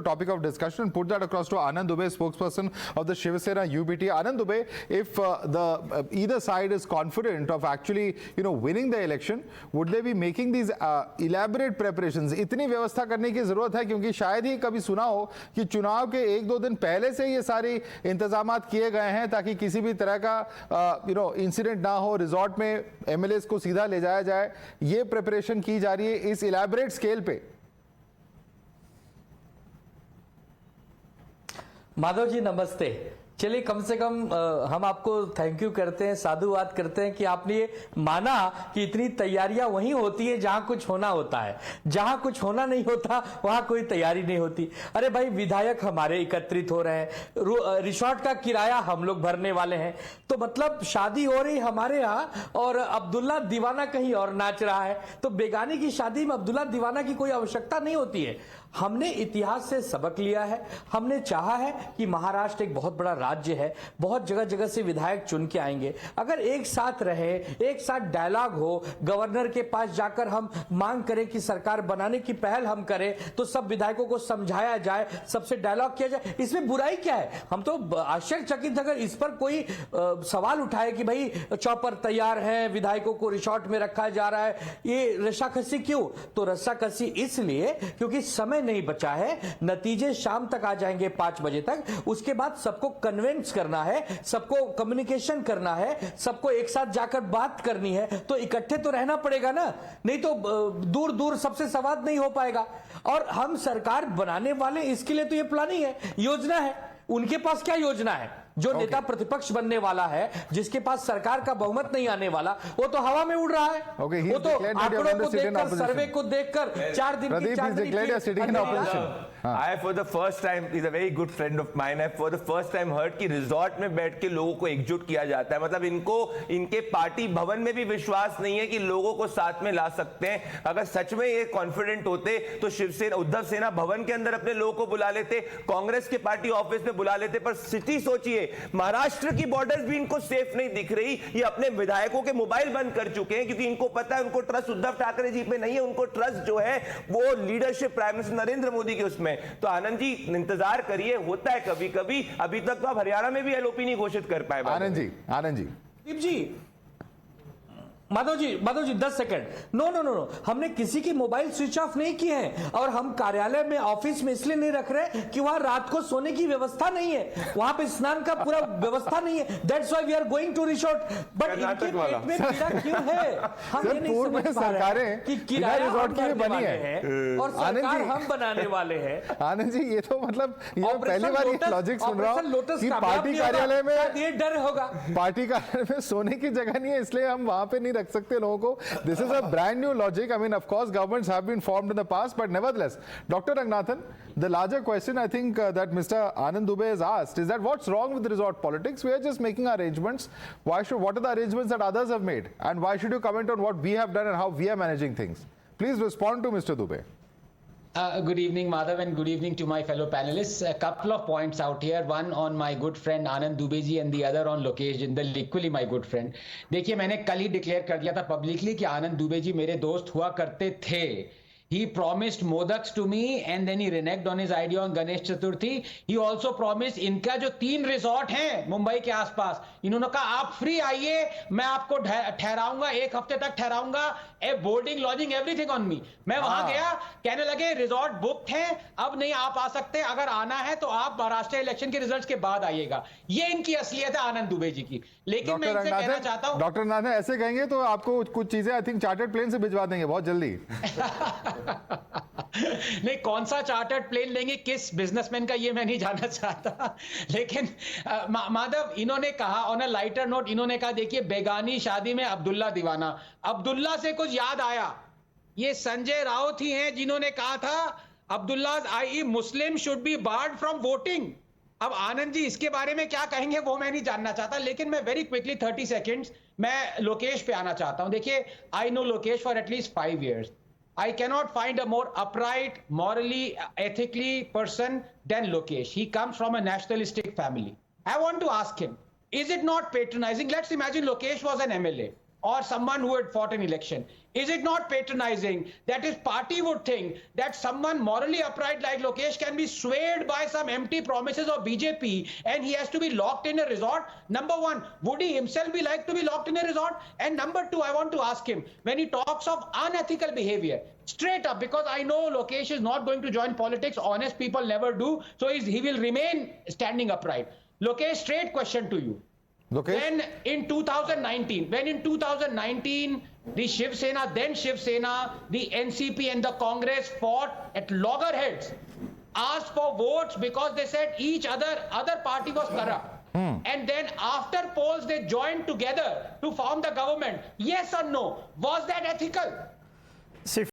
topic of discussion and put that across to Anand Dubey, spokesperson of the Shiv Sena UBT. Anand Dubey, if either side is confident of actually winning the election, would they be making these elaborate preparations? इतनी व्यवस्था करने की जरूरत है क्योंकि शायद ही कभी सुना हो कि चुनाव के एक दो दिन पहले से ये सारी इंतजामात किए गए हैं ताकि किसी भी तरह का इंसिडेंट ना हो, रिजॉर्ट में एमएलएस को सीधा ले जाया जाए। ये प्रिपरेशन की जा रही है इस इलाबरेट स्केल पे। माधव जी नमस्ते। चलिए कम से कम हम आपको थैंक यू करते हैं, साधुवाद करते हैं कि आपने ये माना कि इतनी तैयारियां वहीं होती है जहां कुछ होना होता है, जहां कुछ होना नहीं होता वहां कोई तैयारी नहीं होती। अरे भाई विधायक हमारे एकत्रित हो रहे हैं, रिसोर्ट का किराया हम लोग भरने वाले हैं, तो मतलब शादी हो रही हमारे यहाँ और अब्दुल्ला दीवाना कहीं और नाच रहा है, तो बेगानी की शादी में अब्दुल्ला दीवाना की कोई आवश्यकता नहीं होती है। हमने इतिहास से सबक लिया है, हमने चाहा है कि महाराष्ट्र एक बहुत बड़ा राज्य है, बहुत जगह जगह से विधायक चुन के आएंगे। अगर एक साथ रहे, एक साथ डायलॉग हो, गवर्नर के पास जाकर हम मांग करें कि सरकार बनाने की पहल हम करें, तो सब विधायकों को समझाया जाए, सबसे डायलॉग किया जाए, इसमें बुराई क्या है? हम तो आश्चर्यचकित अगर इस पर कोई सवाल उठाए कि भाई चौपर तैयार है, विधायकों को रिसोर्ट में रखा जा रहा है, ये रस्साकसी क्यों? तो रस्साकसी इसलिए क्योंकि समय नहीं बचा है, नतीजे शाम तक आ जाएंगे 5 बजे तक, उसके बाद सबको कन्विंस करना है, सबको कम्युनिकेशन करना है, सबको एक साथ जाकर बात करनी है, तो इकट्ठे तो रहना पड़ेगा ना, नहीं तो दूर दूर सबसे संवाद नहीं हो पाएगा। और हम सरकार बनाने वाले, इसके लिए तो ये प्लानिंग है, योजना है। उनके पास क्या योजना है? जो नेता प्रतिपक्ष बनने वाला है, जिसके पास सरकार का बहुमत नहीं आने वाला, वो तो हवा में उड़ रहा है। वो तो आंकड़ों को देखकर, सर्वे को देखकर 4 दिन की I for the first time, he's a very good friend of mine, I for the first time heard कि रिजॉर्ट में बैठ के लोगों को एकजुट किया जाता है। मतलब इनको इनके पार्टी भवन में भी विश्वास नहीं है कि लोगों को साथ में ला सकते हैं। अगर सच में ये कॉन्फिडेंट होते तो शिवसेना, उद्धव सेना भवन के अंदर अपने लोगों को बुला लेते, कांग्रेस के पार्टी ऑफिस में बुला लेते। पर स्थिति सोचिए, महाराष्ट्र की बॉर्डर्स भी इनको सेफ नहीं दिख रही। ये अपने विधायकों के मोबाइल बंद कर चुके हैं क्योंकि इनको पता है उनको ट्रस्ट उद्धव ठाकरे जी पे नहीं है, उनको ट्रस्ट जो है वो leadership prime minister Narendra Modi के उसमें। तो आनंद जी इंतजार करिए, होता है कभी कभी। अभी तक तो आप हरियाणा में भी एलओपी नहीं घोषित कर पाए। आनंद जी माधव जी 10 सेकंड। नो, हमने किसी की मोबाइल स्विच ऑफ नहीं किए हैं, और हम कार्यालय में, ऑफिस में इसलिए नहीं रख रहे कि वहां रात को सोने की व्यवस्था नहीं है, वहां पे स्नान का पूरा व्यवस्था नहीं है। That's why we are going to resort. But इनके पेट में पीड़ा क्यों है? हम ये नहीं समझ पा रहे हैं कि किराया रिसोर्ट की बनी है और सरकार हम बनाने वाले हैं। आनंद जी ये तो मतलब ये पहली बार ये लॉजिक सुन रहा हूं कि पार्टी कार्यालय में ये डर होगा, पार्टी कार्यालय में सोने की जगह नहीं है इसलिए हम वहां पे नहीं रख सकते लोगों को। This is a brand new logic. I mean, of course, governments have been formed in the past, but nevertheless, Dr. Ranganathan, the larger question I think that Mr. Anand Dubey has asked is that what's wrong with resort politics? We are just making arrangements. What are the arrangements that others have made? And why should you comment on what we have done and how we are managing things? Please respond to Mr. Dubey. Good evening, Madhav, and good evening to my fellow panelists. A couple of points out here. One on my good friend Anand Dubey ji and the other on Lokesh Jindal, equally my good friend. देखिए मैंने कल ही declare कर दिया था publicly कि आनंद दुबे जी मेरे दोस्त हुआ करते थे। He promised modaks to me and then he reneged on his idea on Ganesh Chaturthi. He also promised इनका जो 3 रिसोर्ट हैं मुंबई के आसपास, इन्होंने कहा आप फ्री आइए, मैं आपको ठहराऊंगा, 1 हफ्ते तक ठहराऊंगा, boarding lodging everything on me. मैं वहां गया, कहने लगे रिसोर्ट बुक्ड हैं, अब नहीं आप आ सकते, अगर आना है तो आप महाराष्ट्र इलेक्शन के रिजल्ट्स के बाद आइएगा। ये इनकी असलियत है आनंद दुबे जी की। लेकिन मैं इनसे कहना चाहता हूं, डॉक्टर नाथ ऐसे कहेंगे तो आपको कुछ चीजें आई थिंक चार्टर्ड प्लेन से भिजवा देंगे बहुत जल्दी। नहीं, कौन सा चार्टर्ड प्लेन लेंगे किस बिजनेसमैन का, ये मैं नहीं जानना चाहता। लेकिन माधव, इन्होंने कहा ऑन अ लाइटर नोट, इन्होंने कहा देखिए बेगानी शादी में अब्दुल्ला दीवाना। अब्दुल्ला से कुछ याद आया, ये संजय राउत ही हैं जिन्होंने कहा था Abdullah I Muslim should be barred from voting. अब आनंद जी इसके बारे में क्या कहेंगे वो मैं नहीं जानना चाहता, लेकिन मैं वेरी क्विकली 30 सेकेंड्स मैं लोकेश पे आना चाहता हूं। देखिए I know Lokesh for at least 5 years. I cannot find a more upright, morally, ethically person than Lokesh. He comes from a nationalistic family. I want to ask him, is it not patronizing? Let's imagine Lokesh was an MLA. or someone who had fought an election? Is it not patronizing that his party would think that someone morally upright like Lokesh can be swayed by some empty promises of BJP and he has to be locked in a resort? Number one, would he himself be like to be locked in a resort? And number two, I want to ask him, when he talks of unethical behavior, straight up, because I know Lokesh is not going to join politics, honest people never do, so he will remain standing upright. Lokesh, straight question to you. Lokesh? When in 2019, the Shiv Sena, then Shiv Sena, the NCP and the Congress fought at loggerheads, asked for votes because they said each other party was corrupt. And then after polls, they joined together to form the government. Yes or no? Was that ethical? See,